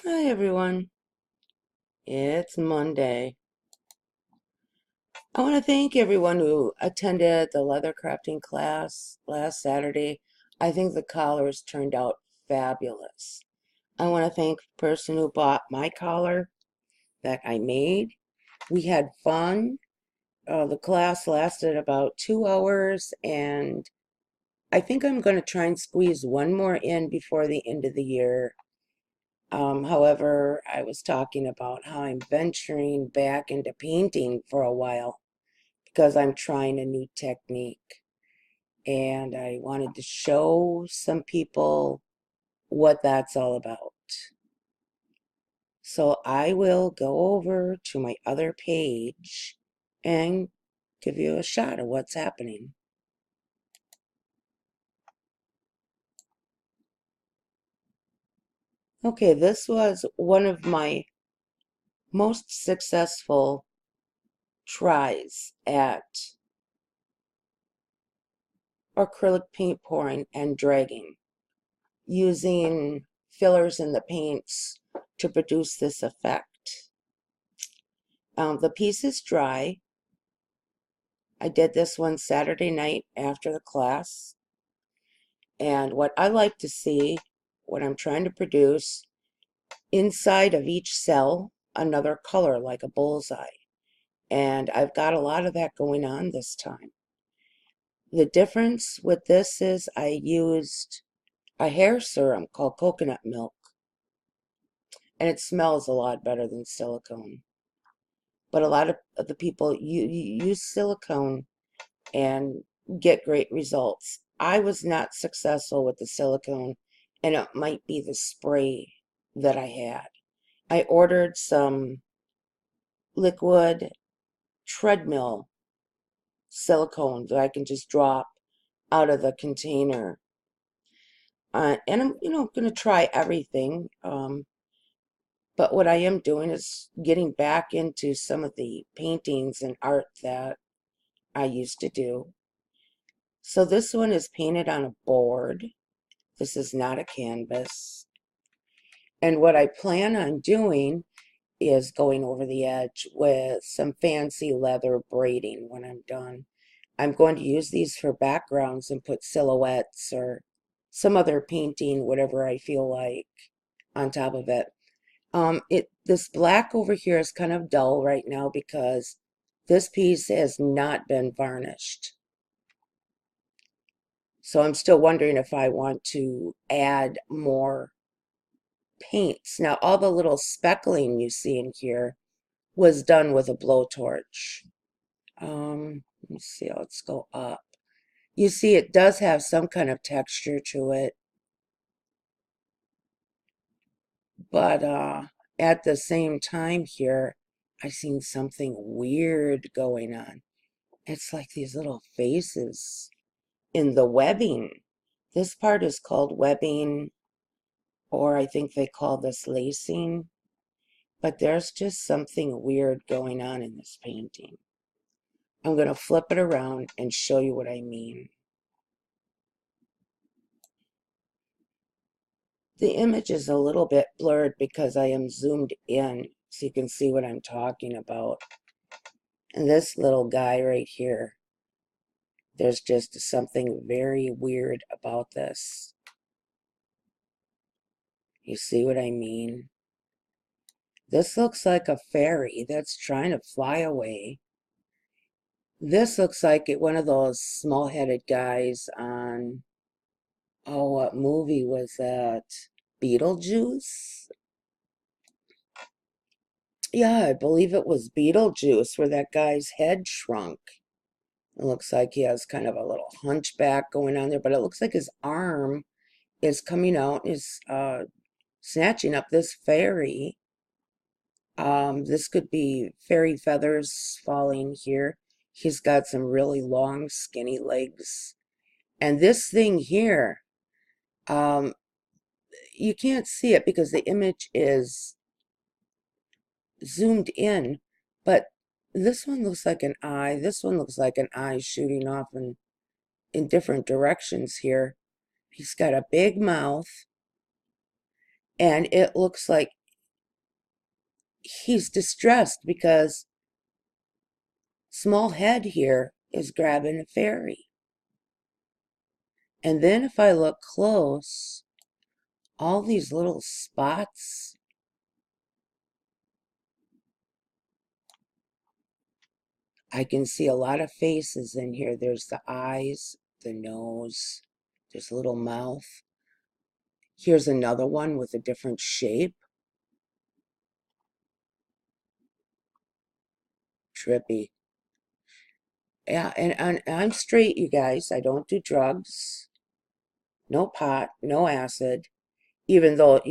Hi everyone, it's Monday. I want to thank everyone who attended the leather crafting class last Saturday. I think the collars turned out fabulous. I want to thank the person who bought my collar that I made. We had fun. The class lasted about 2 hours, and I think I'm going to try and squeeze one more in before the end of the year. However, I was talking about how I'm venturing back into painting for a while because I'm trying a new technique. And I wanted to show some people what that's all about. So I will go over to my other page and give you a shot of what's happening. Okay, this was one of my most successful tries at acrylic paint pouring and dragging, using fillers in the paints to produce this effect. The piece is dry. I did this one Saturday night after the class. And what I like to see, what I'm trying to produce, inside of each cell, another color like a bullseye. And I've got a lot of that going on this time. The difference with this is I used a hair serum called coconut milk, and it smells a lot better than silicone. But a lot of the people use silicone and get great results. I was not successful with the silicone, and it might be the spray that I had. I ordered some liquid treadmill silicone that I can just drop out of the container. And I'm, going to try everything. But what I am doing is getting back into some of the paintings and art that I used to do. So this one is painted on a board. This is not a canvas. And what I plan on doing is going over the edge with some fancy leather braiding when I'm done. I'm going to use these for backgrounds and put silhouettes or some other painting, whatever I feel like, on top of it. This black over here is kind of dull right now because this piece has not been varnished. So I'm still wondering if I want to add more paints. Now, all the little speckling you see in here was done with a blowtorch. Let me see, let's go up. You see it does have some kind of texture to it, but at the same time here, I seen something weird going on. It's like these little faces in the webbing. This part is called webbing, or I think they call this lacing, but there's just something weird going on in this painting. I'm going to flip it around and show you what I mean. The image is a little bit blurred because I am zoomed in so you can see what I'm talking about. And this little guy right here, there's just something very weird about this. You see what I mean? This looks like a fairy that's trying to fly away. This looks like one of those small-headed guys on, oh, what movie was that? Beetlejuice? Yeah, I believe it was Beetlejuice where that guy's head shrunk. It looks like he has kind of a little hunchback going on there, but it looks like his arm is coming out, is snatching up this fairy. This could be fairy feathers falling here. He's got some really long, skinny legs. And this thing here, um, you can't see it because the image is zoomed in, but this one looks like an eye. This one looks like an eye shooting off in different directions here. He's got a big mouth, and it looks like he's distressed because small head here is grabbing a fairy. And then if I look close, all these little spots, I can see a lot of faces in here. There's the eyes, the nose, there's a little mouth. Here's another one with a different shape. Trippy. Yeah, and I'm straight, you guys. I don't do drugs. No pot, no acid. Even though,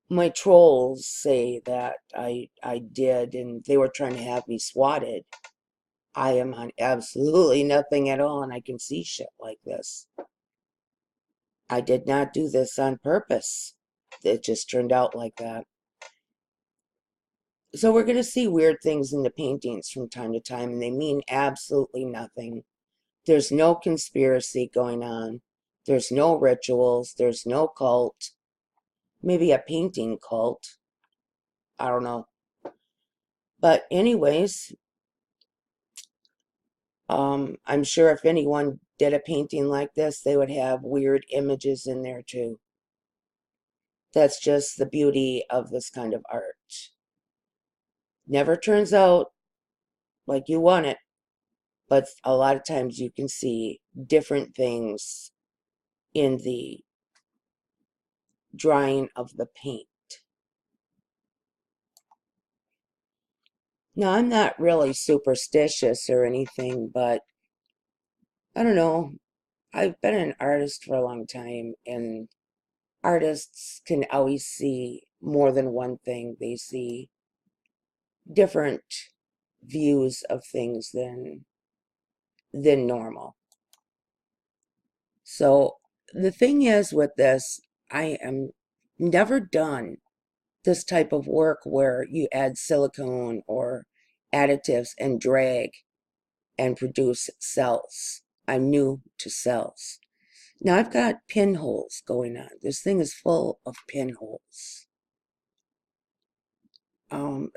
my trolls say that I did, and they were trying to have me swatted. I am on absolutely nothing at all, and I can see shit like this. I did not do this on purpose. It just turned out like that. So we're going to see weird things in the paintings from time to time, and they mean absolutely nothing. There's no conspiracy going on. There's no rituals. There's no cult. Maybe a painting cult. I don't know. But anyways, I'm sure if anyone did a painting like this, they would have weird images in there too. That's just the beauty of this kind of art. Never turns out like you want it, but a lot of times you can see different things in the drying of the paint. Now, I'm not really superstitious or anything, but I don't know. I've been an artist for a long time, and artists can always see more than one thing. They see different views of things than normal. So the thing is with this, I am never done this type of work where you add silicone or additives and drag and produce cells. I'm new to cells. Now I've got pinholes going on. This thing is full of pinholes.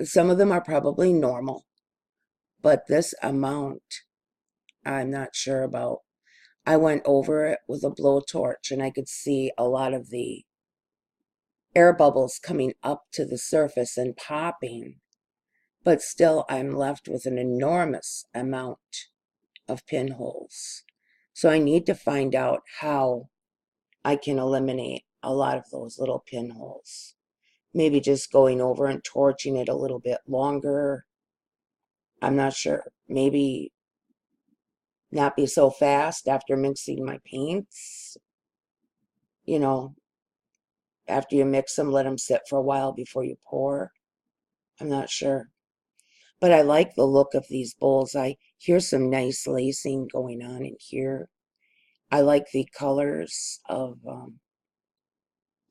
Some of them are probably normal, but this amount I'm not sure about. I went over it with a blowtorch and I could see a lot of the air bubbles coming up to the surface and popping, but still I'm left with an enormous amount of pinholes. So I need to find out how I can eliminate a lot of those little pinholes. Maybe just going over and torching it a little bit longer. I'm not sure. Maybe not be so fast after mixing my paints. You know, after you mix them, let them sit for a while before you pour. I'm not sure. But I like the look of these bowls. Here's some nice lacing going on in here. I like the colors of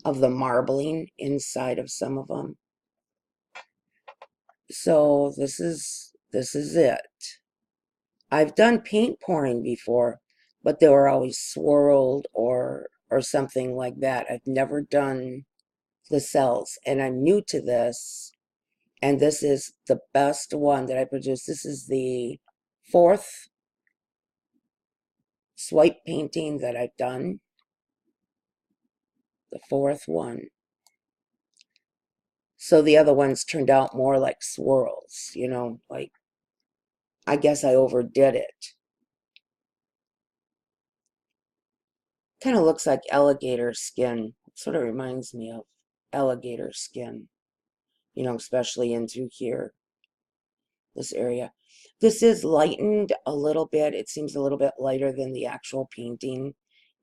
the marbling inside of some of them. So this is it. I've done paint pouring before, but they were always swirled or something like that. I've never done the cells, and I'm new to this, and this is the best one that I produced. This is the fourth swipe painting that I've done. The fourth one. So the other ones turned out more like swirls, like I guess I overdid it. Kind of looks like alligator skin. It sort of reminds me of alligator skin, especially in through here, this area. This is lightened a little bit. It seems a little bit lighter than the actual painting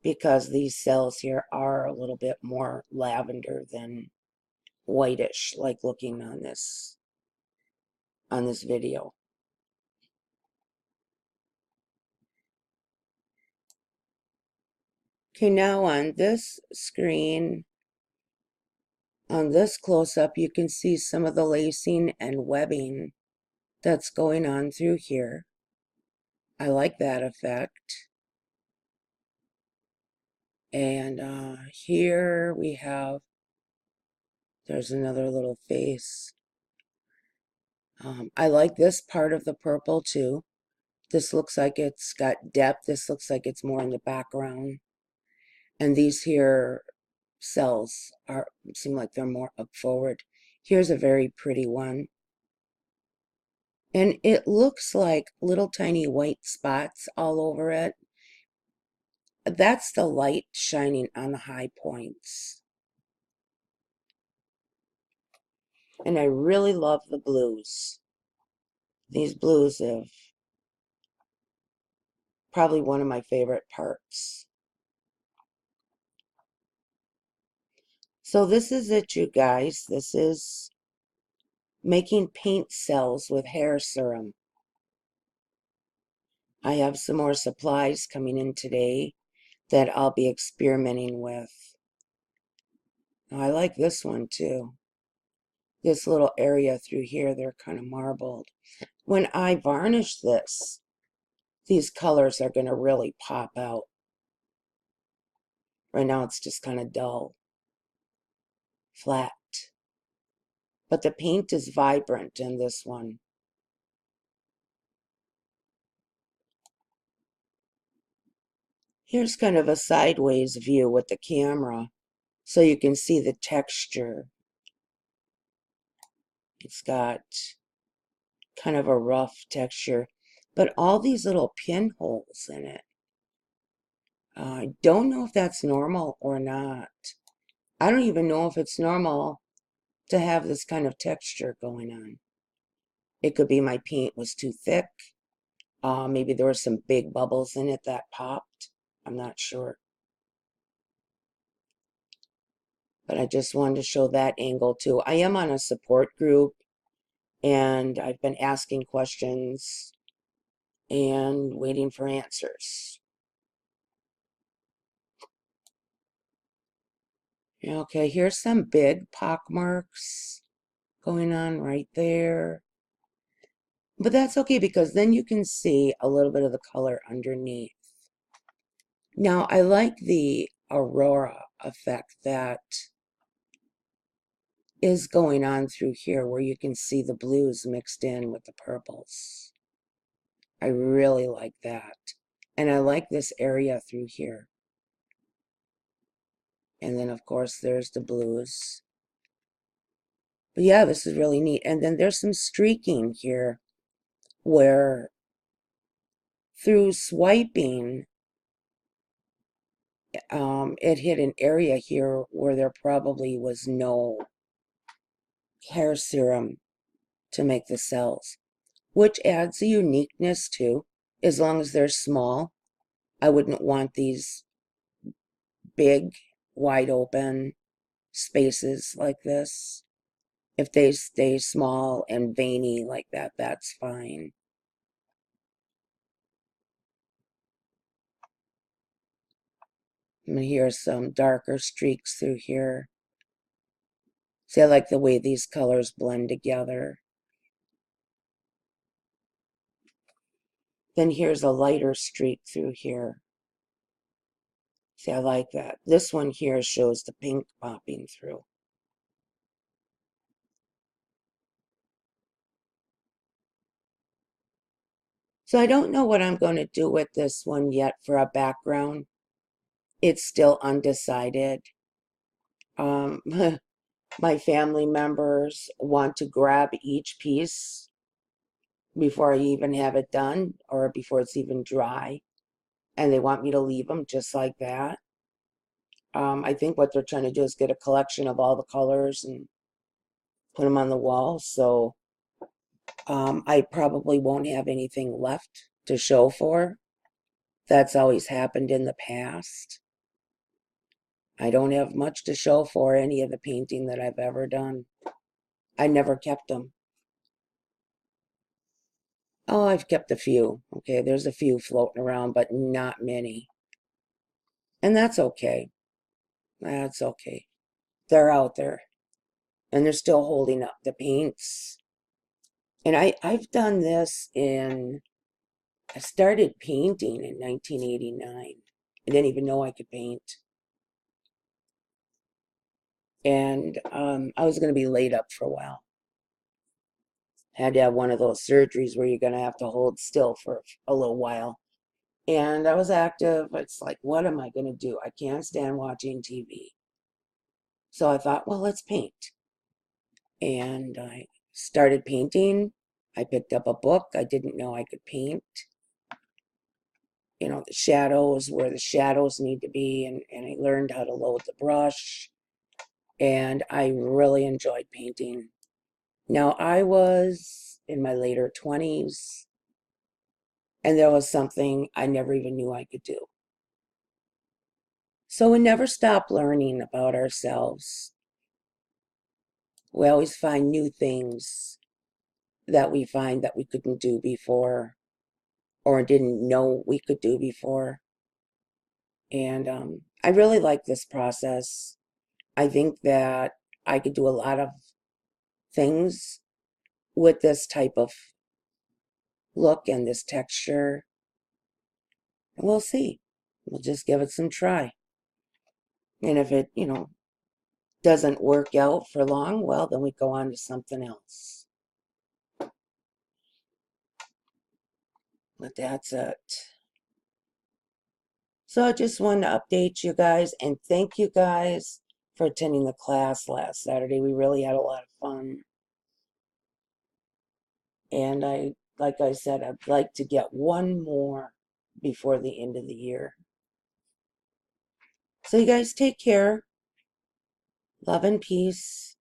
because these cells here are a little bit more lavender than whitish, like looking on this video. Okay, now on this screen, on this close-up, you can see some of the lacing and webbing that's going on through here. I like that effect. And here we have There's another little face. I like this part of the purple too. This looks like it's got depth. This looks like it's more in the background. And these here cells seem like they're more up forward. Here's a very pretty one. And it looks like little tiny white spots all over it. That's the light shining on the high points. And I really love the blues. These blues have probably one of my favorite parts. So this is it, you guys. This is making paint cells with hair serum. I have some more supplies coming in today that I'll be experimenting with. I like this one too. This little area through here, they're kind of marbled. When I varnish this, these colors are going to really pop out. Right now it's just kind of dull, flat. But the paint is vibrant in this one. Here's kind of a sideways view with the camera so you can see the texture. It's got kind of a rough texture, but all these little pinholes in it. I don't know if that's normal or not. I don't even know if it's normal to have this kind of texture going on. It could be my paint was too thick. Maybe there were some big bubbles in it that popped. I'm not sure. But I just wanted to show that angle too. I am on a support group and I've been asking questions and waiting for answers. Okay, here's some big pock marks going on right there. But that's okay because then you can see a little bit of the color underneath. Now, I like the aurora effect that is going on through here where you can see the blues mixed in with the purples. I really like that. And I like this area through here. And then, of course, there's the blues. But yeah, this is really neat. And then there's some streaking here where through swiping, it hit an area here where there probably was no hair serum to make the cells, which adds a uniqueness too, as long as they're small. I wouldn't want these big, wide open spaces like this. If they stay small and veiny like that, that's fine. And here's some darker streaks through here. See, I like the way these colors blend together. Then here's a lighter streak through here. See, I like that. This one here shows the pink popping through. So I don't know what I'm going to do with this one yet for a background. It's still undecided. My family members want to grab each piece before I even have it done or before it's even dry. And they want me to leave them just like that. I think what they're trying to do is get a collection of all the colors and put them on the wall. So I probably won't have anything left to show for. That's always happened in the past. I don't have much to show for any of the painting that I've ever done. I never kept them. Oh, I've kept a few. Okay, there's a few floating around, but not many. And that's okay. That's okay. They're out there. And they're still holding up the paints. And I've done this I started painting in 1989. I didn't even know I could paint. and I was going to be laid up for a while. Had to have one of those surgeries where you're going to have to hold still for a little while. And I was active. It's like, what am I going to do? I can't stand watching TV. So I thought, well, let's paint. And I started painting. I picked up a book. I didn't know I could paint. You know, the shadows, where the shadows need to be. And I learned how to load the brush. And I really enjoyed painting. Now, I was in my later 20s, and there was something I never even knew I could do. So we never stop learning about ourselves. We always find new things that we find that we couldn't do before or didn't know we could do before. And I really like this process. I think that I could do a lot of things with this type of look and this texture. And we'll see. We'll just give it some try. And if it, doesn't work out for long, well, then we go on to something else. But that's it. So I just wanted to update you guys and thank you guys for attending the class last Saturday. We really had a lot of fun. And like I said, I'd like to get one more before the end of the year. So you guys take care. Love and peace.